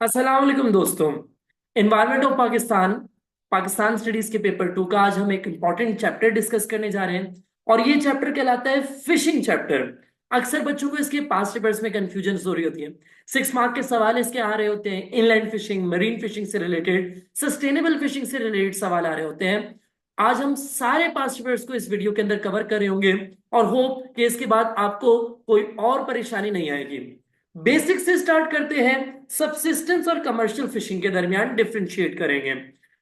अस्सलाम वालेकुम दोस्तों। Environment of Pakistan Pakistan studies के पेपर 2 का आज हम एक इंपॉर्टेंट चैप्टर डिस्कस करने जा रहे हैं और ये चैप्टर कहलाता है फिशिंग चैप्टर। अक्सर बच्चों को इसके पास्ट पेपर्स में कंफ्यूजन हो रही होती है। 6 मार्क के सवाल इसके आ रहे होते हैं, इनलैंड फिशिंग, मरीन फिशिंग से रिलेटेड, सस्टेनेबल फिशिंग से रिलेटेड सवाल आ रहे होते हैं। आज हम सारे पास्ट पेपर्स को इस वीडियो के अंदर कवर कर रहे होंगे और होप कि इसके बाद आपको कोई और परेशानी नहीं आएगी। बेसिक से स्टार्ट करते हैं। सबसिस्टेंस और कमर्शियल फिशिंग के दरमियान डिफरेंशिएट करेंगे।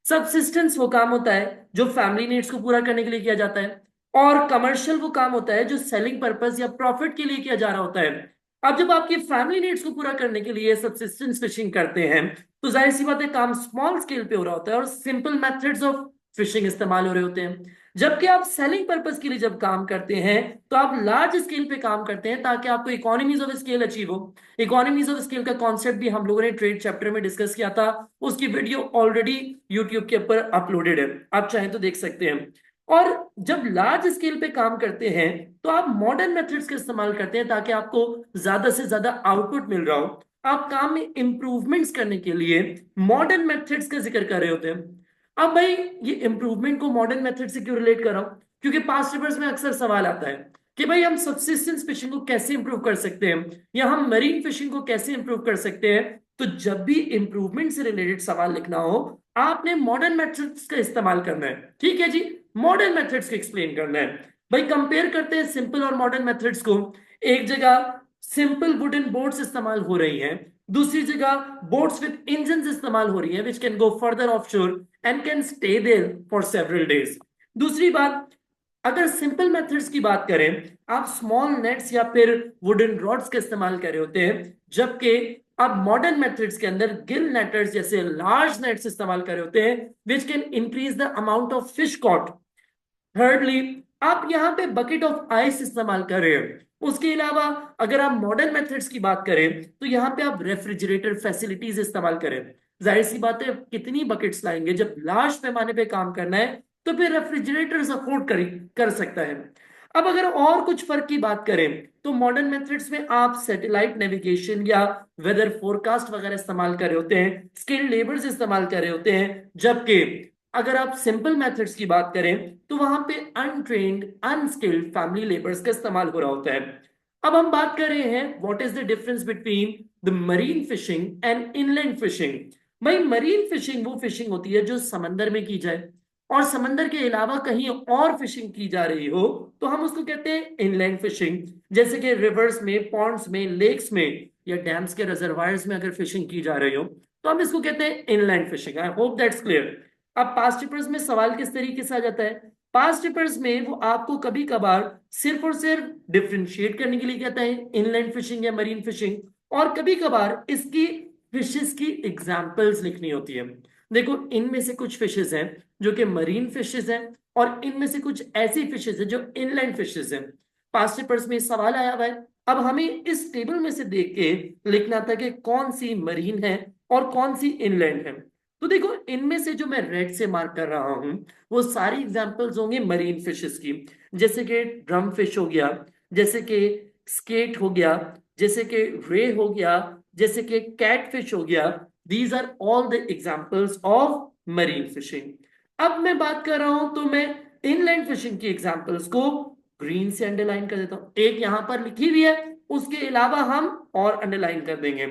सबसिस्टेंस वो काम होता है जो फैमिली नीड्स को पूरा करने के लिए किया जाता है और कमर्शियल वो काम होता है जो सेलिंग पर्पस या प्रॉफिट के लिए किया जा रहा होता है। अब जब आपकी फैमिली नीड्स को पूरा करने के लिए सबसिस्टेंस फिशिंग करते हैं तो जाहिर सी बात है काम स्मॉल स्केल पे हो रहा होता है और सिंपल मेथड्स ऑफ फिशिंग इस्तेमाल हो रहे होते हैं। जबकि आप सेलिंग पर्पस के लिए जब काम करते हैं तो आप लार्ज स्केल पे काम करते हैं ताकि आपको इकोनॉमीज ऑफ स्केल अचीव हो। इकोनॉमीज ऑफ स्केल का कॉन्सेप्ट भी हम लोगों ने ट्रेड चैप्टर में डिस्कस किया था। उसकी वीडियो ऑलरेडी यूट्यूब के ऊपर अपलोडेड है, आप चाहें तो देख सकते हैं। और जब लार्ज स्केल पे काम करते हैं तो आप मॉडर्न मेथड्स का इस्तेमाल करते हैं ताकि आपको ज्यादा से ज्यादा आउटपुट मिल रहा हो। आप काम में इंप्रूवमेंट्स करने के लिए मॉडर्न मेथड्स का जिक्र कर रहे होते हैं। अब भाई, ये इंप्रूवमेंट को मॉडर्न मेथड से क्यों रिलेट कर रहा हूं? क्योंकि पास्ट पेपर्स में अक्सर सवाल आता है कि भाई हम सबसिस्टेंस फिशिंग को कैसे इंप्रूव कर सकते हैं या हम मरीन फिशिंग को कैसे इंप्रूव कर सकते हैं। तो जब भी इंप्रूवमेंट से रिलेटेड सवाल लिखना हो आपने मॉडर्न मेथड्स का इस्तेमाल करना है। ठीक है जी, मॉडर्न मेथड्स को एक्सप्लेन करना है। भाई कंपेयर करते हैं सिंपल और मॉडर्न मेथड्स को। एक जगह सिंपल वुडन बोट्स इस्तेमाल हो रही हैं, दूसरी जगह बोट्स विद इंजन इस्तेमाल हो रही है which can go further off shore and can stay there for several days. दूसरी बात, अगर सिंपल मेथड्स की बात करें, आप स्मॉल नेट्स या फिर वुडन रॉड्स का इस्तेमाल कर रहे होते हैं, जबकि आप मॉडर्न मेथड्स के अंदर गिल नेटर्स जैसे लार्ज नेट्स इस्तेमाल कर रहे होते हैं which can increase the amount of fish caught. Thirdly, आप यहाँ पे बकेट ऑफ आइस इस्तेमाल कर रहे हैं। उसके अलावा अगर आप मॉडर्न मेथड्स की बात करें तो यहाँ पे आप रेफ्रिजरेटर फैसिलिटीज इस्तेमाल करें। जाहिर सी बात है, कितनी बकेट्स लाएंगे जब लार्ज पैमाने पे काम करना है, तो फिर रेफ्रिजरेटर अफोर्ड कर सकता है। अब अगर और कुछ फर्क की बात करें तो मॉडर्न मेथड्स में आप सैटेलाइट नेविगेशन या वेदर फोरकास्ट वगैरह इस्तेमाल कर रहे होते हैं, स्किल्ड लेबर्स इस्तेमाल कर रहे होते हैं। जबकि अगर आप सिंपल मेथड्स की बात करें तो वहां पे अनट्रेन्ड अनस्किल्ड फैमिली लेबर्स का इस्तेमाल हो रहा होता है। अब हम बात कर रहे हैं what is the difference between the marine fishing and inland fishing. भाई मरीन फिशिंग वो फिशिंग होती है जो समंदर में की जाए और समंदर के अलावा कहीं और फिशिंग की जा रही हो तो हम उसको कहते हैं इनलैंड फिशिंग। जैसे कि रिवर्स में, पॉन्ड्स में, लेक्स में या डैम्स के रिजर्वायर्स में अगर फिशिंग की जा रही हो तो हम इसको कहते हैं inland fishing. I hope that's clear. अब पास्ट पेपर्स में सवाल किस तरीके से आ जाता है? पास्ट पेपर्स में वो आपको कभी कभार सिर्फ और सिर्फ डिफरेंशिएट करने के लिए कहता है इनलैंड फिशिंग या मरीन फिशिंग, और कभी कभार इसकी फिशेस की एग्जांपल्स लिखनी होती है। देखो, इनमें से कुछ फिशेस हैं जो कि मरीन फिशेस हैं और इनमें से कुछ ऐसी फिशेस हैं जो इनलैंड फिशेस हैं। पास्ट पेपर्स में सवाल आया हुआ है। अब हमें इस टेबल में से देख के लिखना था कि कौन सी मरीन है और कौन सी इनलैंड है। तो देखो, इनमें से जो मैं रेड से मार्क कर रहा हूं वो सारी एग्जांपल्स होंगे मरीन फिशेस की। जैसे कि ड्रम फिश हो गया, जैसे कि स्केट हो गया, जैसे कि रे हो गया, जैसे कि कैट फिश हो गया। These are all the examples of marine fishing. अब मैं बात कर रहा हूं तो मैं इनलैंड फिशिंग की एग्जांपल्स को ग्रीन से अंडरलाइन कर देता हूं। एक यहां पर लिखी हुई है, उसके अलावा हम और अंडरलाइन कर देंगे।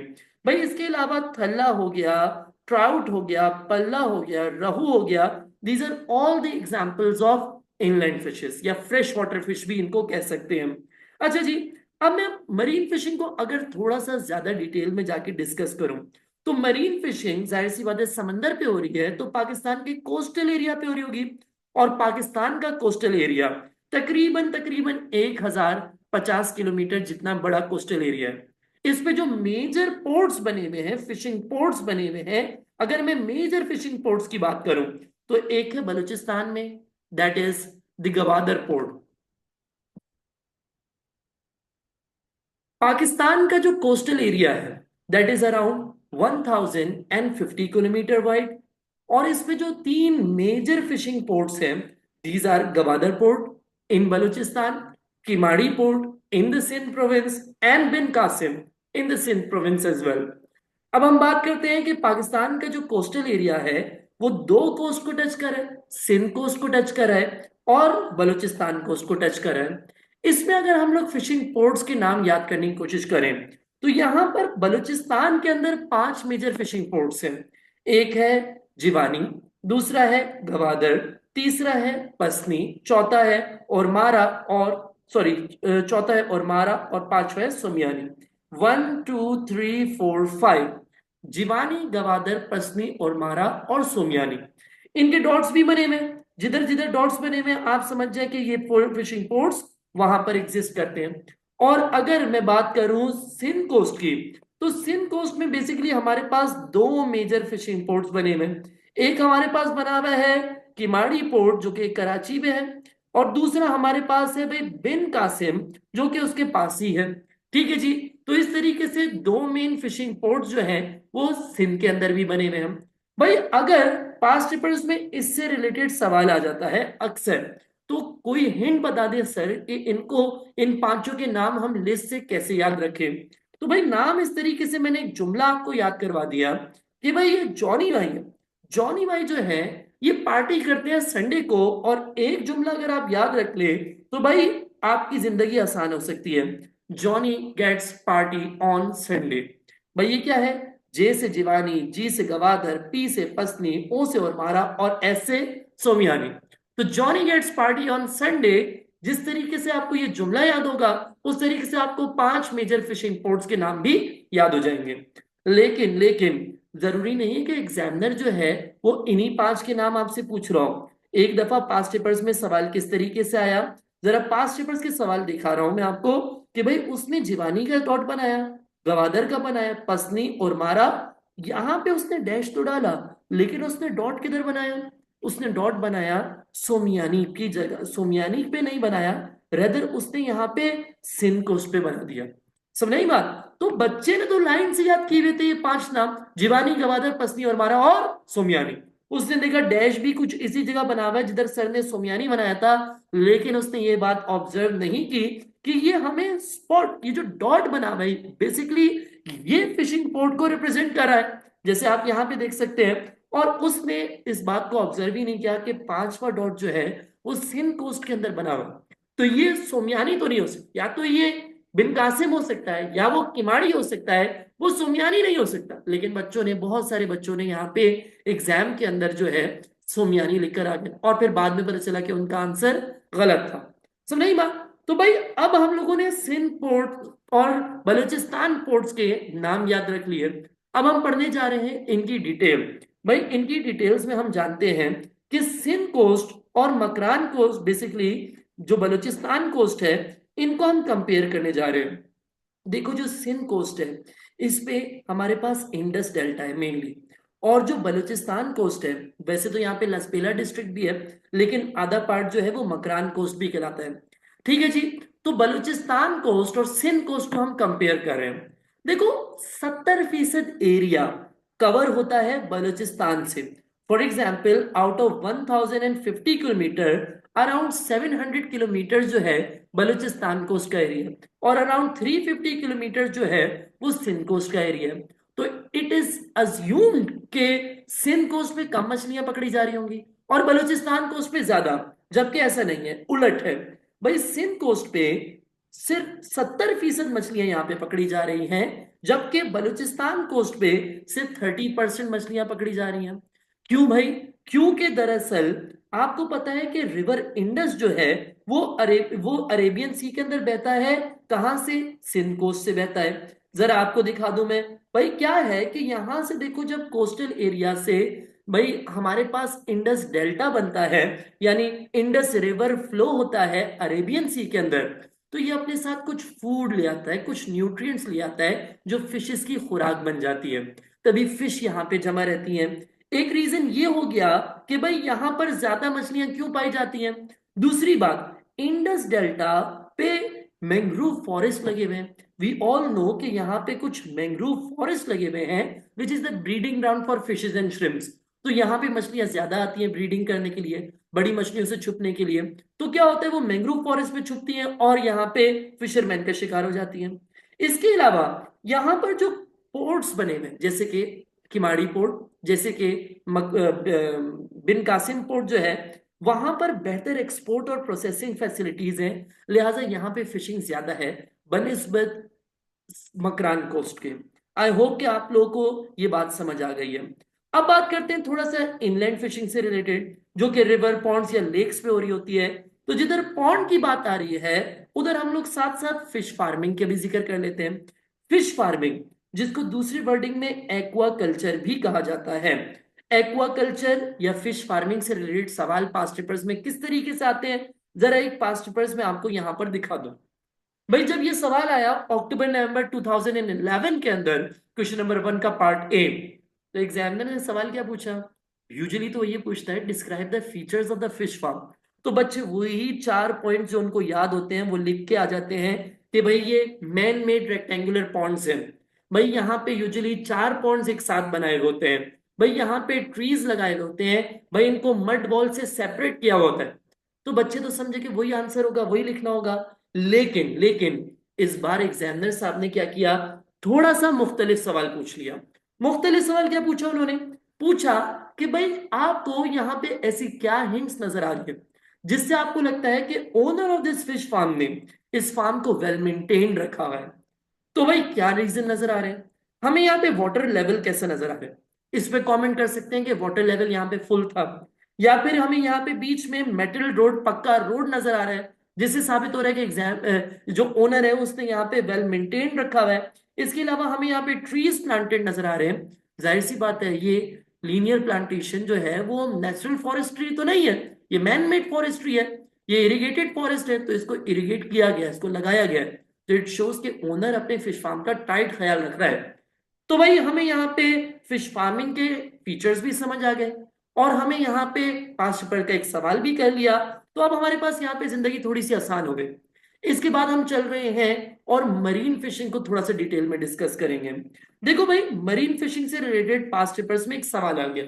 भाई इसके अलावा थल्ला हो गया, ट्राउट हो गया, पल्ला हो गया, रहू हो गया। These are all the examples of inland fishes या फ्रेश वाटर फिश भी इनको कह सकते हैं। अच्छा जी, अब मैं मरीन फिशिंग को अगर थोड़ा सा ज्यादा डिटेल में जाके डिस्कस करूं तो मरीन फिशिंग जाहिर सी बात है समंदर पे हो रही है तो पाकिस्तान के कोस्टल एरिया पे हो रही होगी। और पाकिस्तान का कोस्टल एरिया तकरीबन तकरीबन 1050 किलोमीटर जितना बड़ा कोस्टल एरिया है। इस पे जो मेजर पोर्ट्स बने हुए हैं, फिशिंग पोर्ट्स बने हुए हैं, अगर मैं मेजर फिशिंग पोर्ट्स की बात करूं तो एक है बलूचिस्तान में, that is the Gwadar port. Pakistan का जो कोस्टल एरिया है that is around 1050 kilometre wide. और इसमें जो तीन मेजर फिशिंग पोर्ट्स हैं, these are Gwadar port in Balochistan, Keamari port in the Sindh province and Bin Qasim in the Sindh province as well. अब हम बात करते हैं कि पाकिस्तान का जो कोस्टल एरिया है वो दो कोस्ट को टच कर रहा है, सिंध कोस्ट को टच कर रहा है और बलूचिस्तान कोस्ट को टच कर रहा है। इसमें अगर हम लोग फिशिंग पोर्ट्स के नाम याद करने की कोशिश करें तो यहां पर बलूचिस्तान के अंदर 5 मेजर फिशिंग पोर्ट्स हैं। एक है जिवानी, दूसरा है गवादर, तीसरा है पसनी, चौथा है ओरमारा और सॉरी चौथा है ओरमारा और पांचवा है सोमियानी। 1 2 3 4 5 जिवानी, गवादर, पसनी और मारा और सोमियानी। इनके डॉट्स भी बने हुए हैं। जिधर जिधर डॉट्स बने हुए हैं आप समझ जाए कि ये फिशिंग पोर्ट्स वहां पर एग्जिस्ट करते हैं। और अगर मैं बात करूं सिंध कोस्ट की, तो सिंध कोस्ट में बेसिकली हमारे पास दो मेजर फिशिंग पोर्ट्स बने हुए हैं। एक हमारे पास बना हुआ है किमाड़ी पोर्ट जो कि कराची में है, और दूसरा हमारे पास है भाई बिन कासिम जो कि उसके पास ही है। ठीक है जी। तो इस तरीके से दो मेन फिशिंग पोर्ट्स जो हैं वो सिंध के अंदर भी बने हुए हैं। भाई अगर पास्ट पेपर्स में इससे रिलेटेड सवाल आ जाता है अक्सर, तो कोई हिंट बता दे सर कि इनको, इन पांचों के नाम हम लिस्ट से कैसे याद रखें। तो भाई नाम इस तरीके से मैंने एक जुमला आपको याद करवा दिया कि भाई ये जॉनी भाई है। जॉनी भाई जो है ये पार्टी करते हैं संडे को, और एक जुमला अगर आप याद रख ले तो भाई आपकी जिंदगी आसान हो सकती है। Johnny gets party on Sunday. भाई ये क्या है? जे से जिवानी, जी से गवादर, पी से पसनी, ओ से और मारा और एस से सोमियानी। तो Johnny gets party on Sunday, जिस तरीके से आपको ये जुमला याद होगा उस तरीके से आपको 5 मेजर फिशिंग पोर्ट्स के नाम भी याद हो जाएंगे। लेकिन लेकिन जरूरी नहीं है कि एग्जामिनर जो है वो इन्हीं 5 के नाम आपसे पूछ रहा हो। एक दफा पास्ट पेपर्स में सवाल किस तरीके से आया, जरा पास्ट पेपर्स के सवाल दिखा रहा हूं मैं आपको कि भाई उसने जिवानी का डॉट बनाया, गवादर का बनाया, पसनी और मारा। यहां पे उसने डैश तो डाला लेकिन उसने डॉट किधर बनाया? उसने डॉट बनाया सोमियानी की जगह, सोमियानी पे नहीं बनाया, रेदर उसने यहाँ पे सिंध कोस्ट पे बना दिया। समझ नहीं बात? तो बच्चे ने तो लाइन से याद किए हुए थे ये 5 नाम, जिवानी, गवादर, पसनी और मारा और सोमियानी। उसने देखा डैश भी कुछ इसी जगह बना हुआ है जिधर सर ने सोमियानी बनाया था, लेकिन उसने ये बात ऑब्जर्व नहीं की कि ये हमें स्पॉट, ये जो डॉट बना हुआ है बेसिकली ये फिशिंग पोर्ट को रिप्रेजेंट कर रहा है, जैसे आप यहाँ पे देख सकते हैं। और उसने इस बात को ऑब्जर्व ही नहीं किया कि 5वां डॉट जो है वो सिंध कोस्ट के अंदर बना हुआ। तो ये सोमियानी तो नहीं हो सकता, या तो ये बिन कासिम हो सकता है या वो किमाड़ी हो सकता है, वो सोमियानी नहीं हो सकता। लेकिन बच्चों ने, बहुत सारे बच्चों ने यहाँ पे एग्जाम के अंदर जो है सोमियानी लिखकर आ गए और फिर बाद में पता चला कि उनका आंसर गलत था। समझ नहीं बात? तो भाई अब हम लोगों ने सिंध पोर्ट और बलूचिस्तान पोर्ट्स के नाम याद रख लिए। अब हम पढ़ने जा रहे हैं इनकी डिटेल। भाई इनकी डिटेल्स में हम जानते हैं कि सिंध कोस्ट और मकरान कोस्ट, बेसिकली जो बलूचिस्तान कोस्ट है, इनको हम कंपेयर करने जा रहे हैं। देखो जो सिंध कोस्ट है इस पे हमारे पास इंडस डेल्टा है मेनली, और जो बलूचिस्तान कोस्ट है, वैसे तो यहाँ पे लसपेला डिस्ट्रिक्ट भी है लेकिन आधा पार्ट जो है वो मकरान कोस्ट भी कहलाता है। ठीक है जी। तो बलूचिस्तान कोस्ट और सिंध कोस्ट को हम कंपेयर कर रहे हैं। देखो 70% एरिया कवर होता है बलूचिस्तान से। For example out of 1050 kilometre, around 700 kilometre जो है बलूचिस्तान कोस्ट का एरिया, और अराउंड 350 किलोमीटर जो है वो सिंध कोस्ट का एरिया है। तो इट इज अज्यूम्ड के सिंध कोस्ट पे कम मछलियां पकड़ी जा रही होंगी और बलूचिस्तान कोस्ट पे ज्यादा, जबकि ऐसा नहीं है, उलट है। भाई सिंध कोस्ट पे सिर्फ 70% मछलियां यहाँ पे पकड़ी जा रही हैं, जबकि बलूचिस्तान कोस्ट पे सिर्फ 30% मछलियां पकड़ी जा रही हैं। क्यों भाई? क्योंकि दरअसल आपको पता है कि रिवर इंडस जो है वो अरेबियन सी के अंदर बहता है। कहां से? सिंध कोस्ट से बहता है। जरा आपको दिखा दूं मैं। भाई क्या है कि यहां से देखो, जब कोस्टल एरिया से भाई हमारे पास इंडस डेल्टा बनता है, यानी इंडस रिवर फ्लो होता है अरेबियन सी के अंदर, तो ये अपने साथ कुछ फूड ले आता है, कुछ न्यूट्रिएंट्स ले आता है जो फिशेस की खुराक बन जाती है। तभी फिश यहाँ पे जमा रहती हैं। एक रीजन ये हो गया कि भाई यहां पर ज्यादा मछलियां क्यों पाई जाती हैं। दूसरी बात, इंडस डेल्टा पे मैंग्रोव फॉरेस्ट लगे हुए हैं। वी ऑल नो कि यहाँ पे कुछ मैंग्रोव फॉरेस्ट लगे हुए हैं which is the breeding ground for fishes and shrimps. तो यहाँ पे मछलियां ज्यादा आती हैं ब्रीडिंग करने के लिए, बड़ी मछलियों से छुपने के लिए। तो क्या होता है, वो मैंग्रोव फॉरेस्ट में छुपती हैं और यहाँ पे फिशरमैन का शिकार हो जाती हैं। इसके अलावा यहाँ पर जो पोर्ट्स बने हुए हैं, जैसे कि किमाड़ी पोर्ट, जैसे कि बिन कासिम पोर्ट जो है, वहां पर बेहतर एक्सपोर्ट और प्रोसेसिंग फैसिलिटीज हैं, लिहाजा यहाँ पे फिशिंग ज्यादा है बनिस्बत मकरान कोस्ट के। आई होप कि आप लोगों को ये बात समझ आ गई है। अब बात करते हैं थोड़ा सा इनलैंड फिशिंग से रिलेटेड, जो कि रिवर, पॉन्ड्स या लेक्स पे हो रही होती है। तो जिधर पॉन्ड की बात आ रही है, उधर हम लोग साथ साथ फिश फार्मिंग के भी जिक्र कर लेते हैं। फिश फार्मिंग, जिसको दूसरी वर्डिंग में एक्वा कल्चर भी कहा जाता है। एक्वा कल्चर या फिश फार्मिंग से रिलेटेड सवाल पास्ट पेपर्स में किस तरीके से आते हैं, जरा एक पास्ट पेपर्स में आपको यहां पर दिखा दूं। भाई जब ये सवाल आया अक्टूबर नवंबर 2011 के अंदर, क्वेश्चन नंबर 1 का पार्ट ए, तो एग्जामिनर ने सवाल क्या पूछा? यूजुअली तो ये पूछता है describe the features of the fish farm. तो बच्चे वही 4 पॉइंट जो उनको याद होते हैं वो लिख के आ जाते हैं कि भाई ये मैन मेड रेक्टेंगुलर पॉन्ड्स हैं, भाई यहाँ पे यूजुअली 4 पॉन्ड्स एक साथ बनाए होते हैं, भाई यहाँ पे ट्रीज लगाए होते हैं, भाई इनको मड बॉल से सेपरेट किया होता है। तो बच्चे तो समझे कि वही आंसर होगा, वही लिखना होगा। लेकिन लेकिन इस बार एग्जामिनर साहब ने क्या किया, थोड़ा सा मुख्तलिफ सवाल पूछ लिया। मुख्तलिफ सवाल क्या पूछा उन्होंने? पूछा कि भाई आपको यहाँ पे ऐसी क्या हिंट्स नजर आ रही है जिससे आपको लगता है कि owner of this fish farm ने इस फार्म को वेल मेंटेन रखा हुआ है। तो भाई क्या रीजन नजर आ रहे हैं? हमें यहाँ पे वाटर लेवल कैसे नजर आ रहे हैं, इस पे कमेंट कर सकते हैं कि वाटर लेवल यहाँ पे फुल था, या फिर हमें यहाँ पे बीच में मेटल रोड, पक्का रोड नजर आ रहा है, जिससे साबित हो रहा है कि जो ओनर है उसने यहाँ पे वेल मेंटेन रखा हुआ है। इसके अलावा हमें यहाँ पे ट्रीज प्लांटेड नजर आ रहे हैं। जाहिर सी बात है ये लीनियर प्लांटेशन जो है वो नेचुरल फॉरेस्ट्री तो नहीं है, ये मैन मेड फॉरेस्ट्री है, ये इरिगेटेड फॉरेस्ट है, तो इसको इरिगेट किया गया, इसको लगाया गया है। तो इट शोज के ओनर अपने फिश फार्म का टाइट ख्याल रख रहा है। तो भाई हमें यहाँ पे फिश फार्मिंग के फीचर्स भी समझ आ गए, और हमें यहाँ पे पास्ट पेपर का एक सवाल भी कर लिया। तो अब हमारे पास यहाँ पे जिंदगी थोड़ी सी आसान हो गई। इसके बाद हम चल रहे हैं और मरीन फिशिंग को थोड़ा सा डिटेल में डिस्कस करेंगे। देखो भाई मरीन फिशिंग से रिलेटेड पास्ट पेपर्स में एक सवाल आ गया।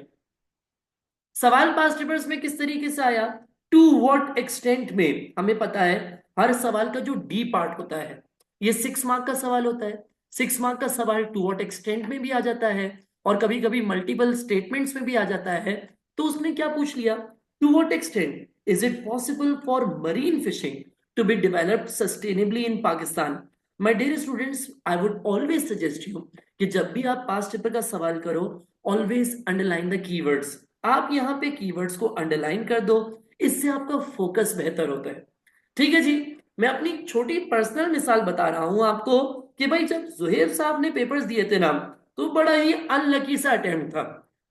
सवाल पास्ट पेपर्स में किस तरीके से आया? टू व्हाट एक्सटेंट में, हमें पता है हर सवाल का जो डी पार्ट होता है ये 6 मार्क का सवाल होता है। 6 मार्क का सवाल टू व्हाट एक्सटेंट में भी आ जाता है, और कभी कभी मल्टीपल स्टेटमेंट्स में भी आ जाता है। तो उसने क्या पूछ लिया? To what extent is it possible for marine fishing to be developed sustainably in Pakistan? My dear students, I would always suggest you कि जब भी आप पास्ट पेपर का सवाल करो, ऑलवेज अंडरलाइन द कीवर्ड्स। आप यहाँ पे कीवर्ड्स को अंडरलाइन कर दो, इससे आपका फोकस बेहतर होता है। ठीक है जी। मैं अपनी छोटी पर्सनल मिसाल बता रहा हूं आपको कि भाई जब जुहेब साहब ने पेपर्स दिए थे ना, तो बड़ा ही अनलकी सा अटेम्प्ट था।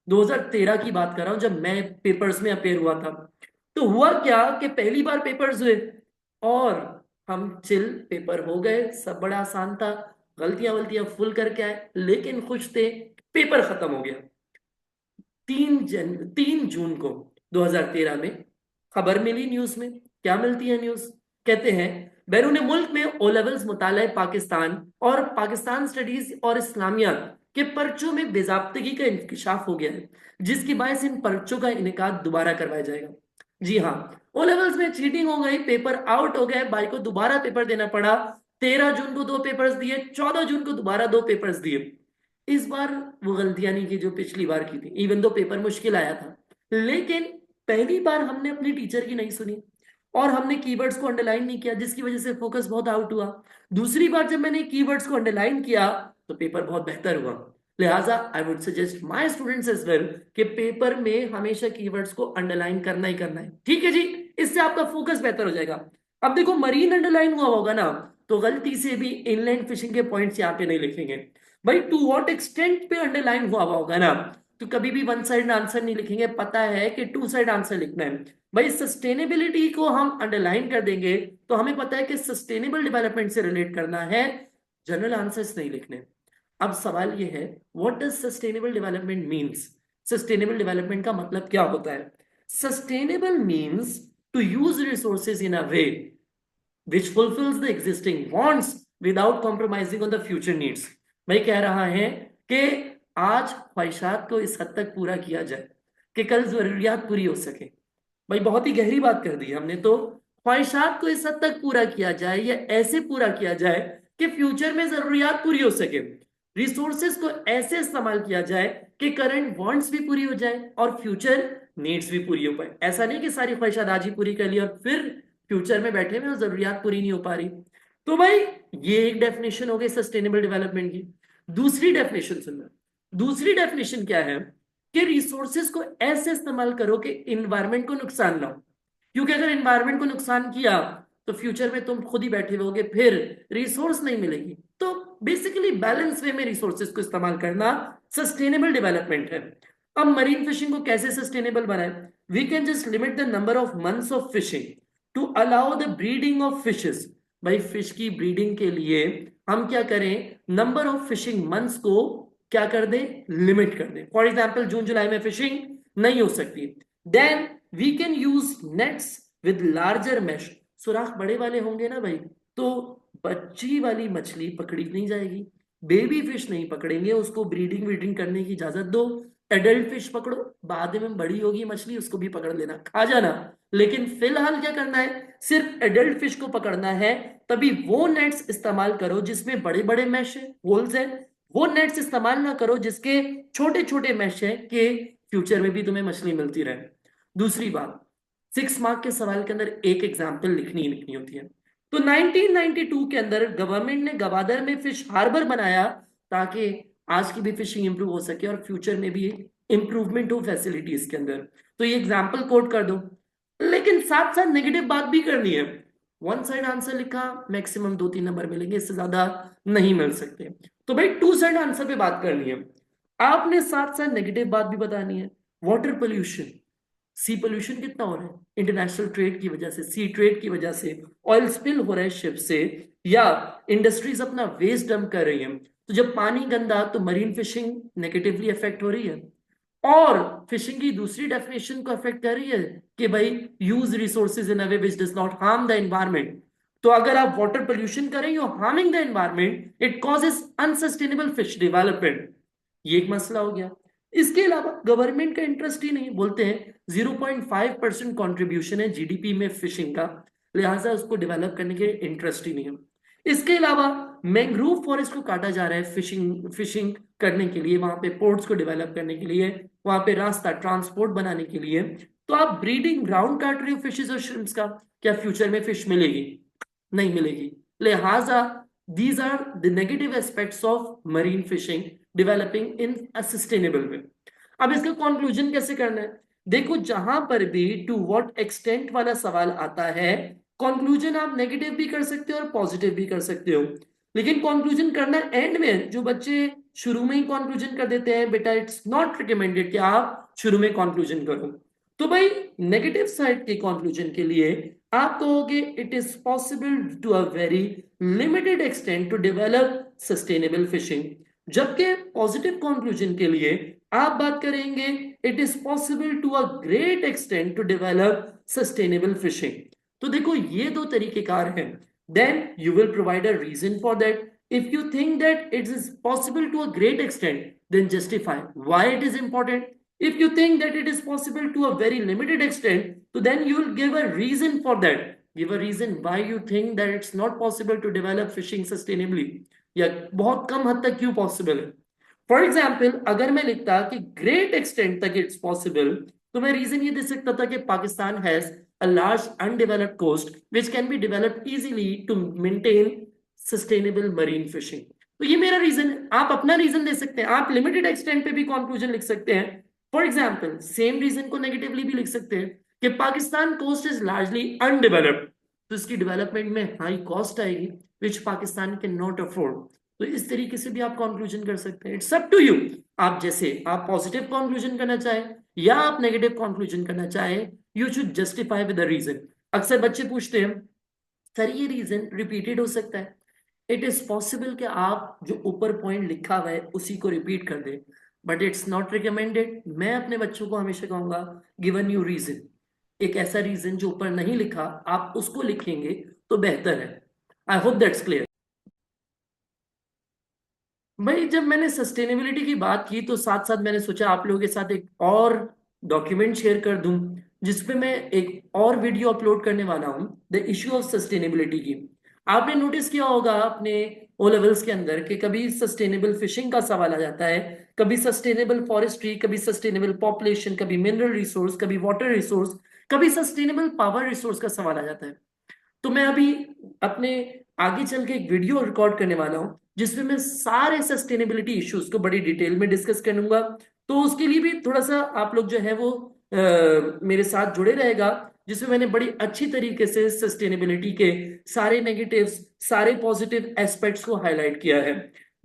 2013 की बात कर रहा हूं जब मैं पेपर्स में अपेयर हुआ था। तो हुआ क्या कि पहली बार पेपर्स हुए और हम चिल, पेपर हो गए, सब बड़ा आसान था, गलतियां वलतियां फुल करके आए, लेकिन खुश थे, पेपर खत्म हो गया। 3 जून को 2013 में खबर मिली न्यूज में। क्या मिलती है न्यूज? कहते हैं बैरून मुल्क में ओ लेवल्स मुताला पाकिस्तान और पाकिस्तान स्टडीज और इस्लामियात के पर्चों में बेजाब्तगी का इंकशाफ हो गया है, जिसकी बायस इन पर्चों का इनेकाद दोबारा करवाया जाएगा। जी हाँ, ओ लेवल्स में चीटिंग हो गई, पेपर आउट हो गए, भाई को दोबारा पेपर देना पड़ा। 13 जून को 2 पेपर्स दिए, 14 जून को दोबारा 2 पेपर्स दिए। इस बार वो गलतियां नहीं की जो पिछली बार की थी, इवन दो पेपर मुश्किल आया था, लेकिन पहली बार हमने अपनी टीचर की नहीं सुनी और हमने कीवर्ड्स को अंडरलाइन नहीं किया, जिसकी वजह से फोकस बहुत आउट हुआ। दूसरी बार जब मैंने कीवर्ड्स को अंडरलाइन किया तो पेपर बहुत बेहतर हुआ। लिहाजा I would suggest my students as well कि पेपर में हमेशा कीवर्ड्स को अंडरलाइन करना ही करना है। ठीक है जी, इससे आपका फोकस बेहतर हो जाएगा। अब देखो मरीन अंडरलाइन हुआ होगा ना, तो गलती से भी इनलैंड फिशिंग के पॉइंट्स यहाँ पे नहीं लिखेंगे। भाई टू व्हाट एक्सटेंट पे अंडरलाइन हुआ होगा ना, तो कभी भी वन साइड आंसर नहीं लिखेंगे, पता है कि टू साइड आंसर लिखना है। भाई सस्टेनेबिलिटी को हम अंडरलाइन कर देंगे तो हमें पता है कि सस्टेनेबल डेवलपमेंट से रिलेट करना है, जनरल आंसर्स नहीं लिखने। अब सवाल ये है, what does sustainable development means? Sustainable development का मतलब क्या होता है? Sustainable means to use resources in a way which fulfills the existing wants without compromising on the future needs। भाई कह रहा है कि आज ख्वाहिशात को इस हद तक पूरा किया जाए कि कल जरूरियात पूरी हो सके। भाई बहुत ही गहरी बात कर दी हमने। तो ख्वाहिशात को इस हद तक पूरा किया जाए या ऐसे पूरा किया जाए कि फ्यूचर में जरूरियात पूरी हो सके। रिसोर्सेज को ऐसे इस्तेमाल किया जाए कि करंट वांट्स भी पूरी हो जाए और फ्यूचर नीड्स भी पूरी हो पाए। ऐसा नहीं कि सारी ख्वाहिशात आज ही पूरी कर ली और फिर फ्यूचर में बैठे में जरूरियात पूरी नहीं हो पा रही। तो भाई ये एक डेफिनेशन हो गई सस्टेनेबल डेवलपमेंट की। दूसरी डेफिनेशन सुनना। दूसरी डेफिनेशन क्या है कि रिसोर्सेज को ऐसे इस्तेमाल करो कि इन्वायरमेंट को नुकसान ना हो। क्योंकि अगर इन्वायरमेंट को नुकसान किया तो फ्यूचर में तुम खुद ही बैठे रहोगे, फिर रिसोर्स नहीं मिलेगी। तो बेसिकली बैलेंस वे में रिसोर्सेज को इस्तेमाल करना सस्टेनेबल डेवलपमेंट है। अब मरीन फिशिंग को कैसे सस्टेनेबल बनाए? We can just limit the number of months of fishing to allow the breeding of fishes. भाई फिश की ब्रीडिंग के लिए हम क्या करें, नंबर ऑफ फिशिंग मंथ्स को क्या कर दें, लिमिट कर दें। फॉर एग्जाम्पल जून जुलाई में फिशिंग नहीं हो सकती, then we can use nets with larger mesh. सुराख बड़े वाले होंगे ना भाई, तो बच्ची वाली मछली पकड़ी नहीं जाएगी, बेबी फिश नहीं पकड़ेंगे, उसको ब्रीडिंग वीडिंग करने की इजाजत दो। एडल्ट फिश पकड़ो, बाद में बड़ी होगी मछली उसको भी पकड़ लेना, खा जाना। लेकिन फिलहाल क्या करना है, सिर्फ एडल्ट फिश को पकड़ना है। तभी वो नेट्स इस्तेमाल करो जिसमें बड़े बड़े मैश है, होल्स है। वो नेट्स इस्तेमाल ना करो जिसके छोटे छोटे मैश है, कि फ्यूचर में भी तुम्हें मछली मिलती रहे। दूसरी बात, 6 मार्क के सवाल के अंदर एक एग्जाम्पल लिखनी ही लिखनी होती है। तो 1992 के अंदर गवर्नमेंट ने गवादर में फिश हार्बर बनाया ताकि आज की भी फिशिंग इंप्रूव हो सके और फ्यूचर में भी इंप्रूवमेंट हो फैसिलिटीज के अंदर। तो ये एग्जाम्पल कोट कर दो, लेकिन साथ साथ नेगेटिव बात भी करनी है। वन साइड आंसर लिखा, मैक्सिमम 2-3 नंबर मिलेंगे, इससे ज्यादा नहीं मिल सकते। तो भाई टू साइड आंसर पे बात करनी है। आपने साथ साथ नेगेटिव बात भी बतानी है। वाटर पोल्यूशन, सी पोल्यूशन कितना हो रहा है इंटरनेशनल ट्रेड की वजह से, सी ट्रेड की वजह से, ऑयल स्पिल हो रहा है शिप से, या इंडस्ट्रीज अपना वेस्ट डंप कर रही है। तो जब पानी गंदा तो मरीन फिशिंग नेगेटिवली अफेक्ट हो रही है। और फिशिंग की दूसरी डेफिनेशन को अफेक्ट कर रही है कि भाई use resources in a way which does not harm the environment. तो अगर आप वाटर पोल्यूशन कर रहे हो harming the environment, it causes unsustainable fish development. ये एक मसला हो गया। इसके अलावा गवर्नमेंट का इंटरेस्ट ही नहीं, बोलते हैं 0.5% कॉन्ट्रीब्यूशन है जीडीपी में फिशिंग का, लिहाजा उसको डेवलप करने के इंटरेस्ट ही नहीं है। इसके अलावा मैंग्रोव फॉरेस्ट को काटा जा रहा है फिशिंग फिशिंग करने के लिए, वहां पे पोर्ट्स को डेवलप करने के लिए, वहां पे रास्ता ट्रांसपोर्ट बनाने के लिए। तो आप ब्रीडिंग ग्राउंड काट रहे हो फिशेज और श्रिम्प्स का, क्या फ्यूचर में फिश मिलेगी? नहीं मिलेगी। लिहाजा these are the negative aspects of marine fishing developing in a sustainable way. अब इसका कंक्लूजन कैसे करना है? देखो जहां पर भी टू व्हाट एक्सटेंट वाला सवाल आता है, कंक्लूजन आप नेगेटिव भी कर सकते हो और पॉजिटिव भी कर सकते हो। लेकिन कंक्लूजन करना एंड में। जो बच्चे शुरू में ही कंक्लूजन कर देते हैं, बेटा इट्स नॉट रिकमेंडेड कि आप शुरू में कंक्लूजन करो। तो भाई नेगेटिव साइड के कंक्लूजन के लिए आप कहोगे it is possible to a very limited extent to develop sustainable fishing. जबकि पॉजिटिव कंक्लूजन के लिए आप बात करेंगे it is possible to a great extent to develop sustainable fishing. तो देखो ये दो तरीकेकार हैं। Then you will provide a reason for that. If you think that it is possible to a great extent, then justify why it is important. If you think that it is possible to a very limited extent, so then you will give a reason for that. Give a reason why you think that it's not possible to develop fishing sustainably, या बहुत कम हद तक क्यों possible है। For example अगर मैं लिखता कि ग्रेट एक्सटेंट तक इट्स पॉसिबल, तो मैं रीजन ये दे सकता था कि Pakistan has a large undeveloped coast which can be developed easily to maintain sustainable marine fishing. तो ये मेरा रीजन है, आप अपना रीजन दे सकते हैं। आप लिमिटेड एक्सटेंट पे भी कंक्लूजन लिख सकते हैं। फॉर एग्जाम्पल सेम रीजन को नेगेटिवली भी लिख सकते हैं कि Pakistan coast is largely undeveloped, तो इसकी डेवलपमेंट में हाई कॉस्ट आएगी which Pakistan can not afford. तो इस तरीके से भी आप कंक्लूजन कर सकते हैं। इट्स अप टू यू, आप जैसे आप पॉजिटिव कंक्लूजन करना चाहे या आप नेगेटिव कंक्लूजन करना चाहे, you should justify with the reason. अक्सर बच्चे पूछते हैं सर ये रीजन रिपीटेड हो सकता है? इट इज पॉसिबल कि आप जो ऊपर पॉइंट लिखा हुआ है उसी को रिपीट कर दें, बट इट्स नॉट रिकमेंडेड। मैं अपने बच्चों को हमेशा कहूंगा गिवन यू रीजन, एक ऐसा रीजन जो ऊपर नहीं लिखा आप उसको लिखेंगे तो बेहतर है। I hope that's clear. भाई जब मैंने सस्टेनेबिलिटी की बात की तो साथ साथ मैंने सोचा आप लोगों के साथ एक और डॉक्यूमेंट शेयर कर दूं, जिसपे मैं एक और वीडियो अपलोड करने वाला हूं, द इश्यू ऑफ सस्टेनेबिलिटी की। आपने नोटिस किया होगा अपने ओ लेवल्स के अंदर कि कभी सस्टेनेबल फिशिंग का सवाल आ जाता है, कभी सस्टेनेबल फॉरेस्ट्री, कभी सस्टेनेबल पॉपुलेशन, कभी मिनरल रिसोर्स, कभी वाटर रिसोर्स, कभी सस्टेनेबल पावर रिसोर्स का सवाल आ जाता है। तो मैं अभी अपने आगे चल के एक वीडियो रिकॉर्ड करने वाला हूं जिसमें मैं सारे सस्टेनेबिलिटी इश्यूज को बड़ी डिटेल में डिस्कस करूंगा। तो उसके लिए भी थोड़ा सा आप लोग जो है वो मेरे साथ जुड़े रहेगा, जिसमें मैंने बड़ी अच्छी तरीके से सस्टेनेबिलिटी के सारे नेगेटिव्स, सारे पॉजिटिव एस्पेक्ट्स को हाईलाइट किया है।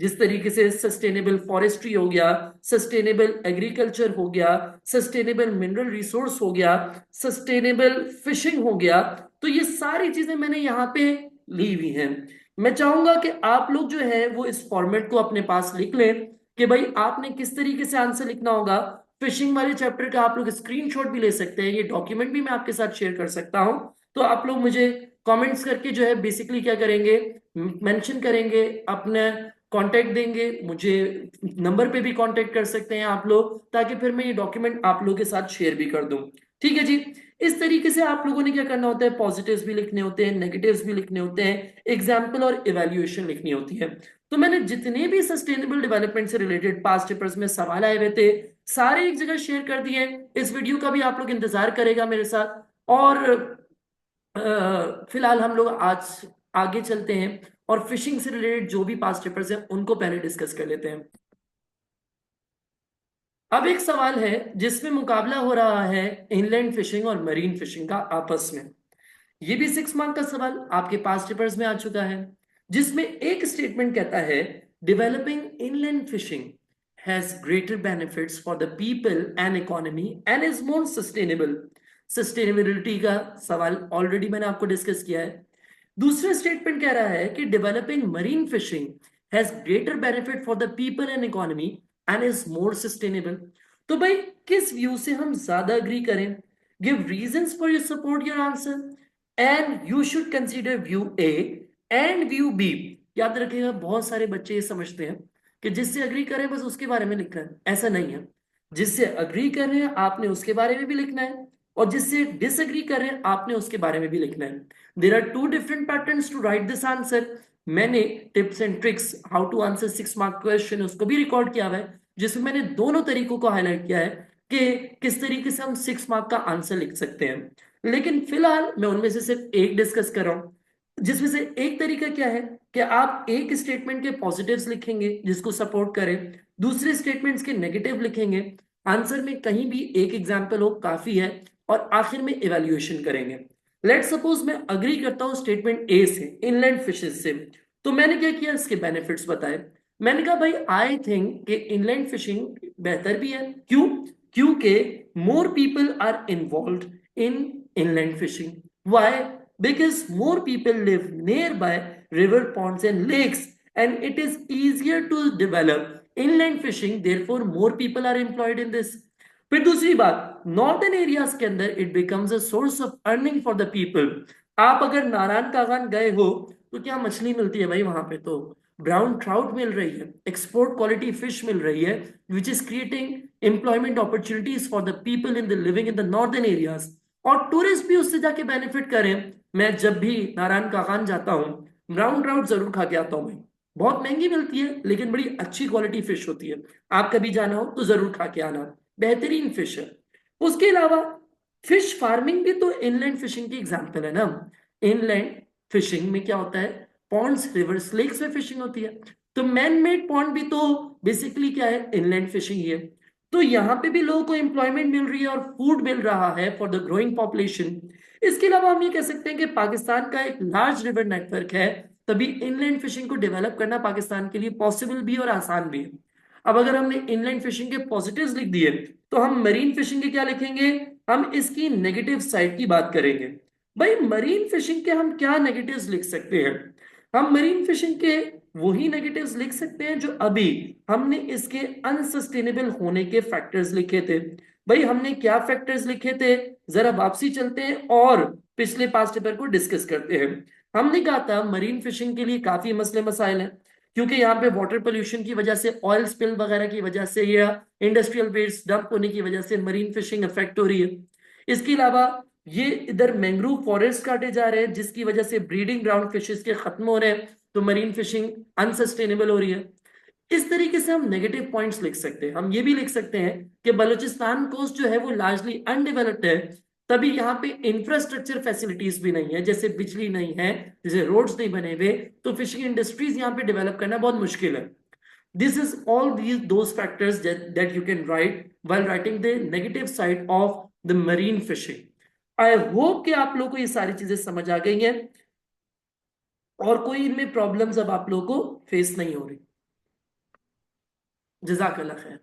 जिस तरीके से सस्टेनेबल फॉरेस्ट्री हो गया, सस्टेनेबल एग्रीकल्चर हो गया, सस्टेनेबल मिनरल रिसोर्स हो गया, सस्टेनेबल फिशिंग हो गया, तो ये सारी चीजें मैंने यहाँ पे ली हुई हैं। मैं चाहूंगा कि आप लोग जो है वो इस फॉर्मेट को अपने पास लिख लें कि भाई आपने किस तरीके से आंसर लिखना होगा। फिशिंग वाले चैप्टर का आप लोग स्क्रीनशॉट भी ले सकते हैं, ये डॉक्यूमेंट भी मैं आपके साथ शेयर कर सकता हूं। तो आप लोग मुझे कमेंट्स करके जो है बेसिकली क्या करेंगे, मेंशन करेंगे, अपने कांटेक्ट देंगे मुझे, नंबर पे भी कांटेक्ट कर सकते हैं आप लोग, ताकि फिर मैं ये डॉक्यूमेंट आप लोगों के साथ शेयर भी कर दूं। ठीक है जी। इस तरीके से आप लोगों ने क्या करना होता है, पॉजिटिव्स भी लिखने होते हैं, नेगेटिव्स भी लिखने होते हैं, एग्जाम्पल और इवैल्यूएशन लिखनी होती है। तो मैंने जितने भी सस्टेनेबल डेवलपमेंट से रिलेटेड पास्ट पेपर्स में सवाल आए हुए थे सारे एक जगह शेयर कर दिए। इस वीडियो का भी आप लोग इंतजार करेगा मेरे साथ। और फिलहाल हम लोग आज आगे चलते हैं और फिशिंग से रिलेटेड जो भी पास्ट पेपर्स हैं उनको पहले डिस्कस कर लेते हैं। अब एक सवाल है जिसमें मुकाबला हो रहा है इनलैंड फिशिंग और मरीन फिशिंग का आपस में। ये भी 6 मार्क का सवाल आपके पास पेपर्स में आ चुका है, जिसमें एक स्टेटमेंट कहता है developing inland fishing has greater benefits for the people and economy and is more sustainable. Sustainability का सवाल ऑलरेडी मैंने आपको डिस्कस किया है। दूसरा स्टेटमेंट कह रहा है कि developing marine fishing has greater benefit for the people and economy and is more sustainable. तो भाई किस व्यू से हम ज्यादा अग्री करें? Give reasons for your support your answer and you should consider view A and view B. याद रखिएगा, बहुत सारे बच्चे ये समझते हैं कि जिससे अग्री करें बस उसके बारे में लिखना है। ऐसा नहीं है। जिससे अग्री कर रहे हैं आपने उसके बारे में भी लिखना है, और जिससे डिसएग्री कर रहे हैं आपने उसके बारे में भी लिखना है। There are two different patterns to write this answer. मैंने tips and tricks how to answer 6 mark question उसको भी रिकॉर्ड किया हुआ है, जिसमें मैंने दोनों तरीकों को हाईलाइट किया है कि किस तरीके से हम 6 मार्क का आंसर लिख सकते हैं। लेकिन फिलहाल मैं उनमें से सिर्फ एक डिस्कस कर रहा हूं, जिसमें से एक तरीका क्या है कि आप एक स्टेटमेंट के पॉजिटिव्स लिखेंगे जिसको सपोर्ट करे, दूसरे स्टेटमेंट्स के नेगेटिव लिखेंगे, आंसर में कहीं भी एक एग्जाम्पल हो काफी है, और आखिर में इवैल्यूएशन करेंगे। लेट सपोज मैं अग्री करता हूं स्टेटमेंट ए से, इनलैंड फिशेस से, तो मैंने क्या किया, इसके बेनिफिट्स बताए। मैंने कहा भाई आई थिंक कि इनलैंड फिशिंग बेहतर भी है। क्यों? क्योंकि more people are involve in inland fishing. Why? Because more people live nearby river, ponds and lakes, and it is easier to develop inland fishing, therefore more people are employed in this. फिर दूसरी बात, northern areas के अंदर it becomes a source of earning for the people. आप अगर नारायण कागान गए हो तो क्या मछली मिलती है भाई वहां पे, तो ब्राउन ट्राउट मिल रही है, एक्सपोर्ट क्वालिटी फिश मिल रही है, which is creating employment opportunities for the people in the living in the northern areas. और टूरिस्ट भी उससे जाके बेनिफिट करें। मैं जब भी नारायण कागान जाता हूँ ब्राउन ट्राउट जरूर खा के आता हूँ भाई। बहुत महंगी मिलती है लेकिन बड़ी अच्छी क्वालिटी फिश होती है। आप कभी जाना हो तो जरूर खा के आना, बेहतरीन फिश है। उसके अलावा फिश फार्मिंग भी तो इनलैंड फिशिंग की एग्जाम्पल है ना। इनलैंड फिशिंग में क्या होता है, पॉन्ड्स, रिवर्स, लेक्स में फिशिंग होती है। तो मैन मेड पॉन्ड भी तो बेसिकली क्या है, इनलैंड फिशिंग ही है। तो यहाँ पे भी लोगों को एम्प्लॉयमेंट मिल रही है और फूड मिल रहा है फॉर द ग्रोइंग पॉपुलेशन। इसके अलावा हम ये कह सकते हैं कि पाकिस्तान का एक लार्ज रिवर नेटवर्क है, तभी इनलैंड फिशिंग को डेवलप करना पाकिस्तान के लिए पॉसिबल भी और आसान भी है। अब अगर हमने इनलैंड फिशिंग के पॉजिटिव्स लिख दिए तो हम मरीन फिशिंग के क्या लिखेंगे, हम इसकी नेगेटिव साइड की बात करेंगे। भाई मरीन फिशिंग के हम क्या नेगेटिव्स लिख सकते हैं? हम मरीन फिशिंग के वही नेगेटिव्स लिख सकते हैं जो अभी हमने इसके अनसस्टेनेबल होने के फैक्टर्स लिखे थे। भाई हमने क्या फैक्टर्स लिखे थे, जरा वापसी चलते हैं और पिछले पास्ट पेपर को डिस्कस करते हैं। हमने कहा था मरीन फिशिंग के लिए काफी मसले मसाइल हैं, क्योंकि यहाँ पे वाटर पोल्यूशन की वजह से, ऑयल स्पिल वगैरह की वजह से या इंडस्ट्रियल वेस्ट डंप होने की वजह से मरीन फिशिंग अफेक्ट हो रही है। इसके अलावा ये इधर मैंग्रोव फॉरेस्ट काटे जा रहे हैं जिसकी वजह से ब्रीडिंग ग्राउंड फिशेस के खत्म हो रहे हैं, तो मरीन फिशिंग अनसस्टेनेबल हो रही है। इस तरीके से हम नेगेटिव पॉइंट्स लिख सकते हैं। हम ये भी लिख सकते हैं कि बलूचिस्तान कोस्ट जो है वो लार्जली अनडेवलप्ड है, तभी यहाँ पे इंफ्रास्ट्रक्चर फैसिलिटीज भी नहीं है, जैसे बिजली नहीं है, जैसे रोड्स नहीं बने हुए, तो फिशिंग इंडस्ट्रीज यहाँ पे डेवलप करना बहुत मुश्किल है। This is all those factors that you can write while writing the negative side of the marine fishing. I hope कि आप लोगों को ये सारी चीजें समझ आ गई हैं और कोई इनमें प्रॉब्लम्स अब आप लोगों को फेस नहीं हो रही। जज़ाकल्लाह खैर।